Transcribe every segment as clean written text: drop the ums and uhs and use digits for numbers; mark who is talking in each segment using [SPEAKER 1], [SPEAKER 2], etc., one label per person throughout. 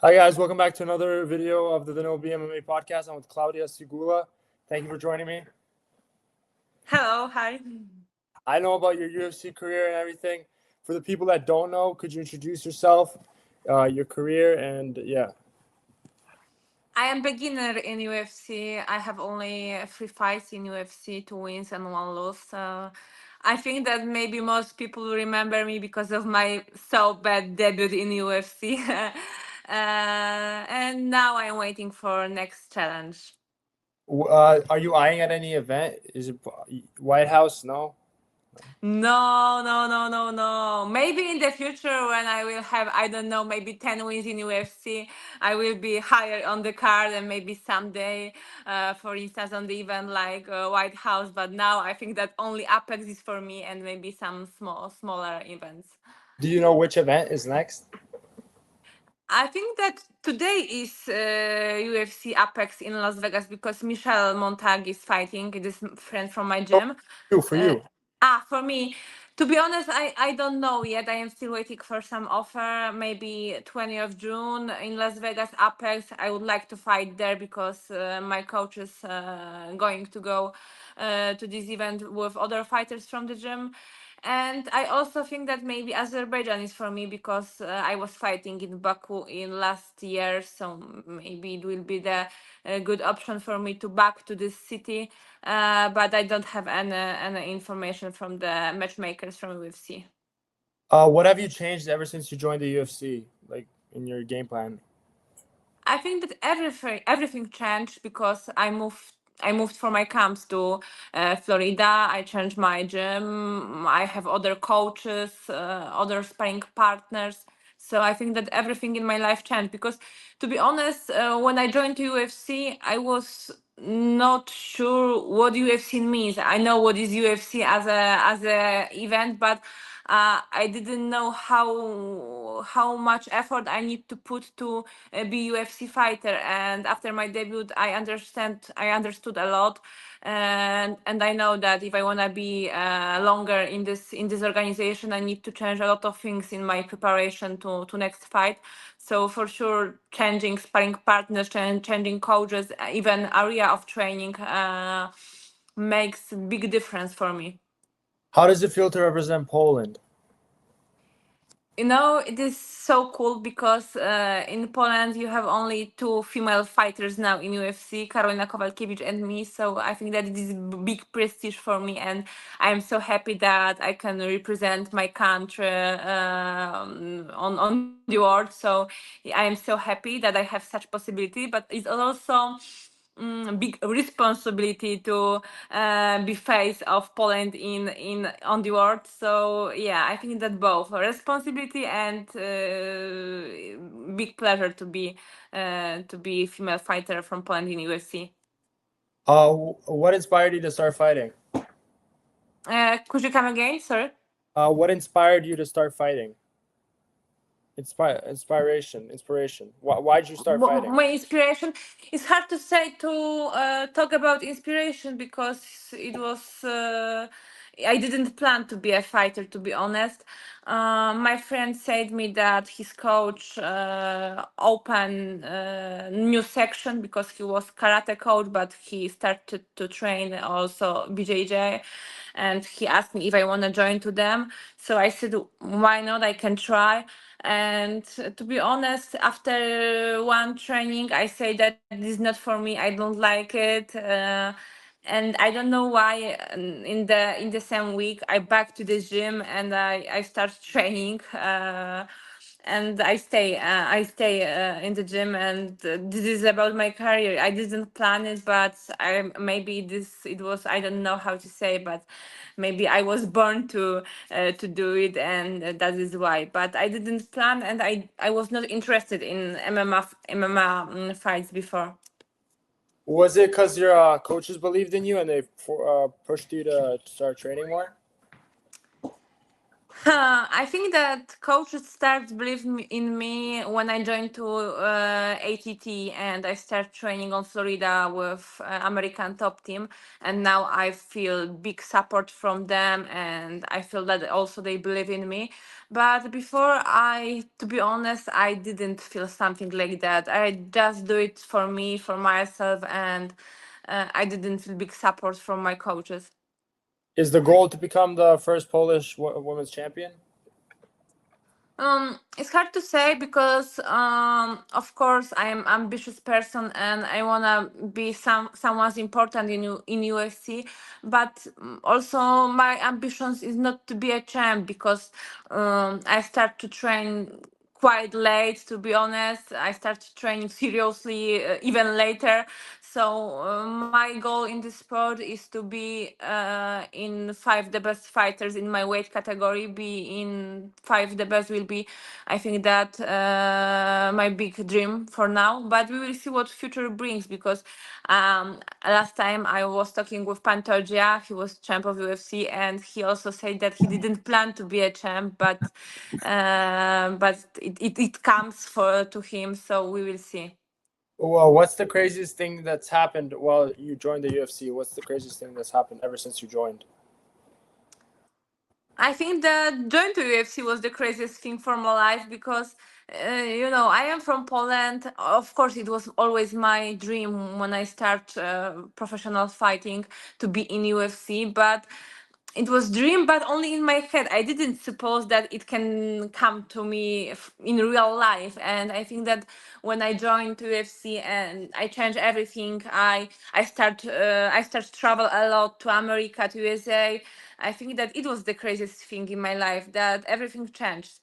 [SPEAKER 1] Hi guys, welcome back to another video of the DaniloBMMA podcast. I'm with Klaudia Sygula. Thank you for joining me.
[SPEAKER 2] Hello, hi.
[SPEAKER 1] I know about your UFC career and everything. For the people that don't know, could you introduce yourself, your career, and yeah.
[SPEAKER 2] I am beginner in UFC. I have only 3 fights in UFC, 2 wins and 1 loss. So I think that maybe most people remember me because of my so bad debut in UFC. And now I'm waiting for next challenge.
[SPEAKER 1] Are you eyeing at any event? Is it White House? No.
[SPEAKER 2] No, no, no, no, no. Maybe in the future when I will have, I don't know, maybe 10 wins in UFC, I will be higher on the card and maybe someday, for instance, on the event like White House. But now I think that only Apex is for me and maybe some smaller events.
[SPEAKER 1] Do you know which event is next?
[SPEAKER 2] I think that today is UFC Apex in Las Vegas because Michelle Montag is fighting, this friend from my
[SPEAKER 1] Oh,
[SPEAKER 2] gym.
[SPEAKER 1] for
[SPEAKER 2] Uh,
[SPEAKER 1] you.
[SPEAKER 2] for me, to be honest, I don't know yet. I am still waiting for some offer. Maybe 20th of June in Las Vegas Apex. I would like to fight there because my coach is going to go to this event with other fighters from the gym. And I also think that maybe Azerbaijan is for me because I was fighting in Baku in last year, so maybe it will be the good option for me to back to this city. But I don't have any information from the matchmakers from UFC.
[SPEAKER 1] What have you changed ever since you joined the UFC, like in your game plan?
[SPEAKER 2] I think that everything changed because I moved for my camps to Florida. I changed my gym. I have other coaches, other sparring partners. So I think that everything in my life changed because, to be honest, when I joined UFC, I was not sure what UFC means. I know what is UFC as a event, but I didn't know how much effort I need to put to be UFC fighter. And after my debut, I understood a lot, and I know that if I wanna be longer in this organization, I need to change a lot of things in my preparation to next fight. So for sure, changing sparring partners, changing coaches, even area of training makes big difference for me.
[SPEAKER 1] How does it feel to represent Poland?
[SPEAKER 2] It is so cool because in Poland you have only two female fighters now in UFC, Karolina Kowalkiewicz and me. So I think that it is big prestige for me, and I'm so happy that I can represent my country on the world. So I am so happy that I have such possibility, but it's also big responsibility to be face of Poland in on the world. So yeah, I think that both responsibility and big pleasure to be female fighter from Poland in UFC.
[SPEAKER 1] What inspired you to start fighting?
[SPEAKER 2] Could you come again? Sorry.
[SPEAKER 1] What inspired you to start fighting? Inspiration. Why'd you start fighting?
[SPEAKER 2] My inspiration, it's hard to say to talk about inspiration because it was I didn't plan to be a fighter, to be honest. My friend said me that his coach opened new section because he was karate coach, but he started to train also BJJ, and he asked me if I want to join to them. So I said, why not? I can try. And to be honest, after one training, I say that this is not for me. I don't like it. And I don't know why. In the same week, I back to the gym and I start training. And I stay in the gym, and this is about my career. I didn't plan it, but I maybe this it was, I don't know how to say, but maybe I was born to do it, and that is why. But I didn't plan, and I was not interested in MMA fights before.
[SPEAKER 1] Was it because your coaches believed in you and they pushed you to start training more?
[SPEAKER 2] I think that coaches start believing in me when I joined to ATT and I start training on Florida with American top team, and now I feel big support from them, and I feel that also they believe in me. But before, to be honest, I didn't feel something like that. I just do it for me, for myself, and I didn't feel big support from my coaches.
[SPEAKER 1] Is the goal to become the first Polish women's champion?
[SPEAKER 2] It's hard to say because, of course, I am ambitious person and I wanna be someone's important in UFC. But also my ambitions is not to be a champ because I start to train quite late. To be honest, I started training seriously even later. So my goal in this sport is to be in five the best fighters in my weight category. Be in five the best will be, I think that my big dream for now. But we will see what future brings because last time I was talking with Pantoja, he was champ of UFC, and he also said that he didn't plan to be a champ, but it comes for to him. So we will see.
[SPEAKER 1] Well, what's the craziest thing that's happened while you joined the UFC? What's the craziest thing that's happened ever since you joined?
[SPEAKER 2] I think that joining to UFC was the craziest thing for my life because, I am from Poland. Of course, it was always my dream when I start professional fighting to be in UFC, but it was dream, but only in my head. I didn't suppose that it can come to me in real life. And I think that when I joined UFC and I changed everything, I start to travel a lot to America, to USA. I think that it was the craziest thing in my life that everything changed.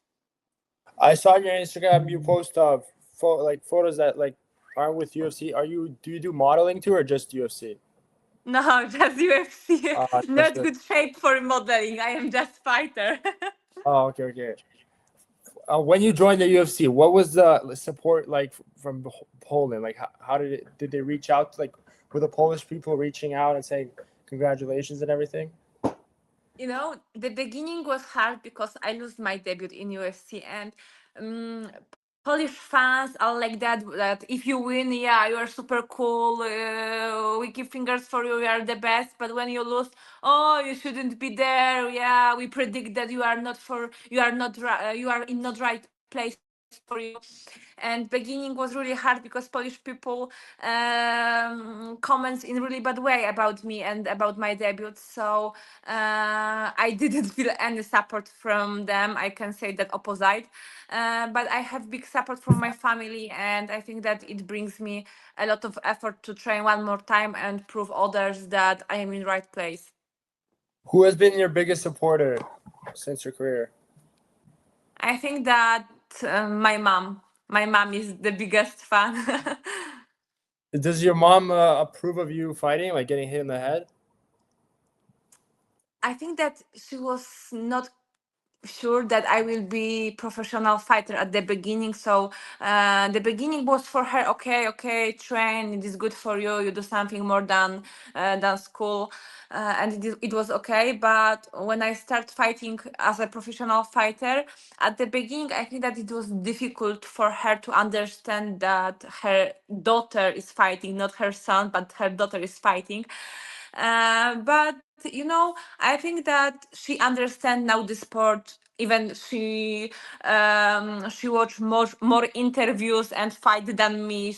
[SPEAKER 1] I saw on your Instagram you post like photos that like aren't with UFC. Do you do modeling too or just UFC?
[SPEAKER 2] No, just UFC.
[SPEAKER 1] Just
[SPEAKER 2] Not good shape for modeling. I am just fighter.
[SPEAKER 1] Oh, okay, okay. When you joined the UFC, what was the support like from Poland? Like, how did they reach out? Like, were the Polish people reaching out and saying congratulations and everything?
[SPEAKER 2] The beginning was hard because I lost my debut in UFC, and um, Polish fans are like that. That if you win, yeah, you are super cool. We give fingers for you. You are the best. But when you lose, oh, you shouldn't be there. Yeah, we predict that you are not you are in not right place for you. And beginning was really hard because Polish people comments in really bad way about me and about my debut. So I didn't feel any support from them. I can say that opposite. But I have big support from my family, and I think that it brings me a lot of effort to train one more time and prove others that I am in right place.
[SPEAKER 1] Who has been your biggest supporter since your career?
[SPEAKER 2] I think that my mom. My mom is the biggest fan.
[SPEAKER 1] Does your mom approve of you fighting, like getting hit in the head?
[SPEAKER 2] I think that she was not sure that I will be professional fighter at the beginning. So the beginning was for her, okay, okay, train. It is good for you. You do something more than school, and it was okay. But when I start fighting as a professional fighter, at the beginning, I think that it was difficult for her to understand that her daughter is fighting, not her son, but her daughter is fighting. But I think that she understands now the sport. Even she watch more interviews and fight than me.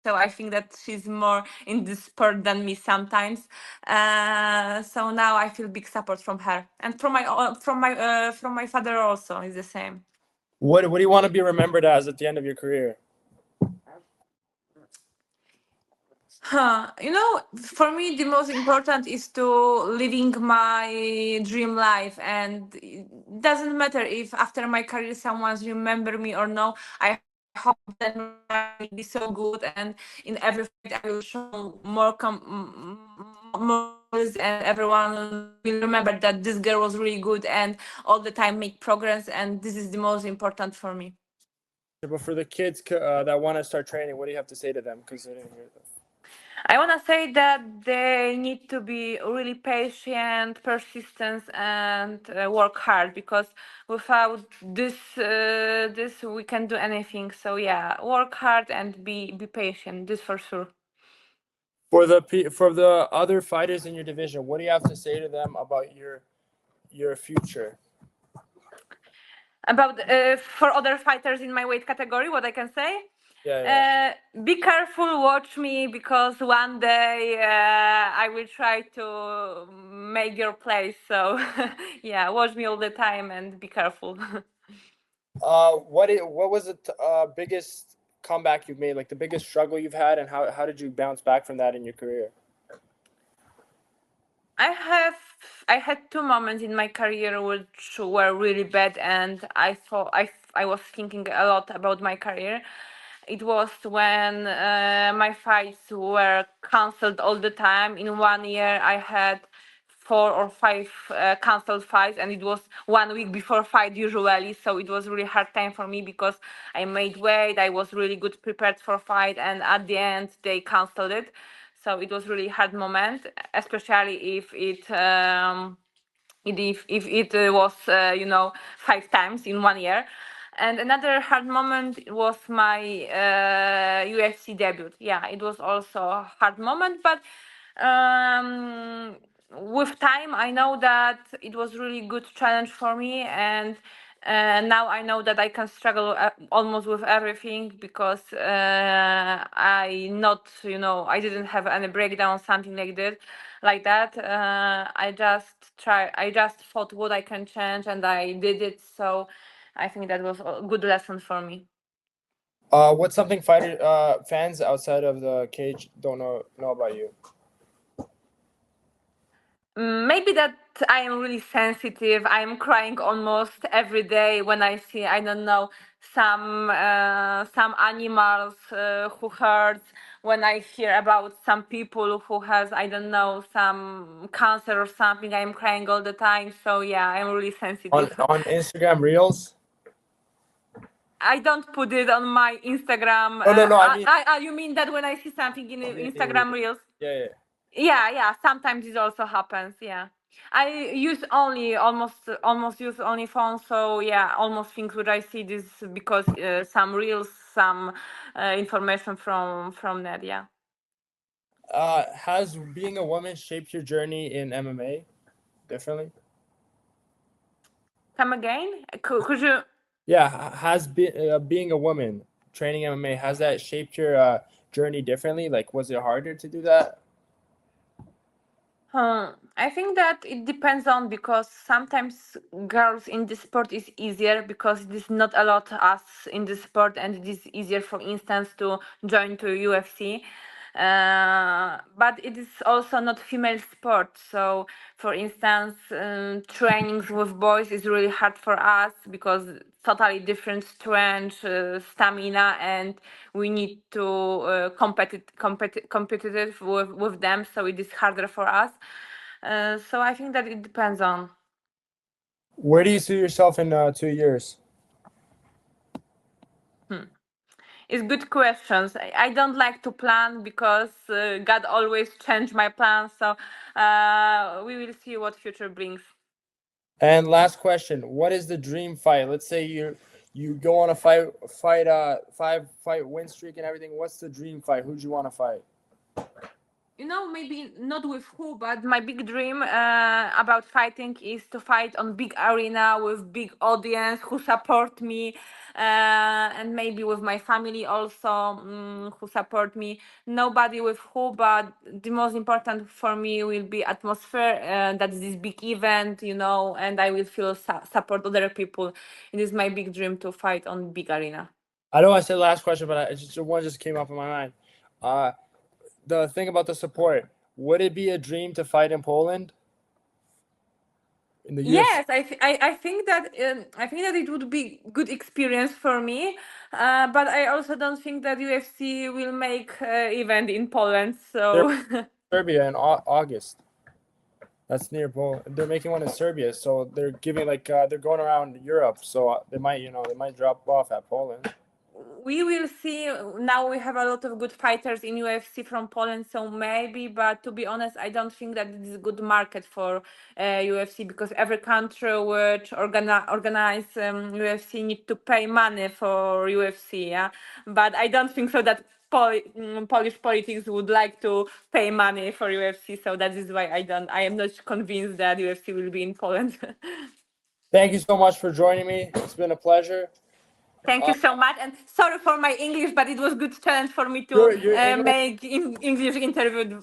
[SPEAKER 2] So I think that she's more in the sport than me sometimes. So now I feel big support from her and from my father also is the same.
[SPEAKER 1] What do you want to be remembered as at the end of your career?
[SPEAKER 2] For me, the most important is to living my dream life, and it doesn't matter if after my career someone's remember me or no. I hope that my life will be so good, and in every fight I will show more skills, and everyone will remember that this girl was really good and all the time make progress, and this is the most important for me.
[SPEAKER 1] But for the kids that want to start training, what do you have to say to them? Because they didn't hear that.
[SPEAKER 2] I want to say that they need to be really patient, persistent, and work hard, because without this we can do anything. So yeah, work hard and be patient. This for sure.
[SPEAKER 1] For the other fighters in your division, what do you have to say to them about your future?
[SPEAKER 2] About for other fighters in my weight category, what I can say? Be careful, watch me, because one day I will try to make your place. So yeah, watch me all the time and be careful.
[SPEAKER 1] What was the biggest comeback you've made? Like the biggest struggle you've had, and how did you bounce back from that in your career?
[SPEAKER 2] I had two moments in my career which were really bad, and I was thinking a lot about my career. It was when my fights were cancelled all the time. In 1 year, I had 4 or 5 cancelled fights, and it was 1 week before fight usually. So it was really hard time for me, because I made weight, I was really good prepared for fight, and at the end they cancelled it. So it was really hard moment, especially if it was 5 times in 1 year. And another hard moment was my UFC debut. Yeah, it was also a hard moment, but with time I know that it was really good challenge for me, and now I know that I can struggle almost with everything, because I didn't have any breakdown, something like that. I just thought what I can change, and I did it. So I think that was a good lesson for me.
[SPEAKER 1] What's something fighter fans outside of the cage don't know about you?
[SPEAKER 2] Maybe that I am really sensitive. I'm crying almost every day when I see, I don't know, some animals who hurt. When I hear about some people who has, I don't know, some cancer or something, I'm crying all the time. So yeah, I'm really sensitive.
[SPEAKER 1] On Instagram Reels?
[SPEAKER 2] I don't put it on my Instagram.
[SPEAKER 1] No. I mean,
[SPEAKER 2] You mean that when I see something in
[SPEAKER 1] yeah,
[SPEAKER 2] Instagram Reels?
[SPEAKER 1] yeah.
[SPEAKER 2] Yeah. Sometimes it also happens. Yeah, I use only almost use only phone. So yeah, almost things which I see this because some reels, some information from net. Yeah.
[SPEAKER 1] Has being a woman shaped your journey in MMA differently?
[SPEAKER 2] Come again? Could you?
[SPEAKER 1] Yeah, has being a woman training MMA, has that shaped your journey differently? Like, was it harder to do that?
[SPEAKER 2] I think that it depends on, because sometimes girls in the sport is easier because it is not a lot us in the sport, and it is easier, for instance, to join to UFC. But it is also not female sport. So, for instance, trainings with boys is really hard for us, because totally different strength, stamina, and we need to competitive with them. So it is harder for us. So I think that it depends on.
[SPEAKER 1] Where do you see yourself in 2 years?
[SPEAKER 2] It's good questions. I don't like to plan, because God always change my plans. So we will see what future brings.
[SPEAKER 1] And last question: what is the dream fight? Let's say you go on a five fight win streak and everything. What's the dream fight? Who'd you want to fight?
[SPEAKER 2] Maybe not with who, but my big dream about fighting is to fight on big arena with big audience who support me, and maybe with my family also, who support me. Nobody with who, but the most important for me will be atmosphere. That's this big event, and I will feel support other people. It is my big dream to fight on big arena.
[SPEAKER 1] I know I said last question, but one just came up in my mind. The thing about the support, would it be a dream to fight in Poland? In the UFC?
[SPEAKER 2] Yes, I think that it would be good experience for me, but I also don't think that UFC will make event in Poland. So
[SPEAKER 1] Serbia in August. That's near Poland. They're making one in Serbia, so they're giving they're going around Europe. So they might drop off at Poland.
[SPEAKER 2] we will see. Now we have a lot of good fighters in UFC from Poland, so maybe. But to be honest, I don't think that it is a good market for UFC, because every country which organize UFC need to pay money for UFC. Yeah, but I don't think so that Polish politics would like to pay money for UFC. So that is why I am not convinced that UFC will be in Poland.
[SPEAKER 1] Thank you so much for joining me. It's been a pleasure.
[SPEAKER 2] Thank you so much, and sorry for my English, but it was good challenge for me to
[SPEAKER 1] Your English
[SPEAKER 2] make English interview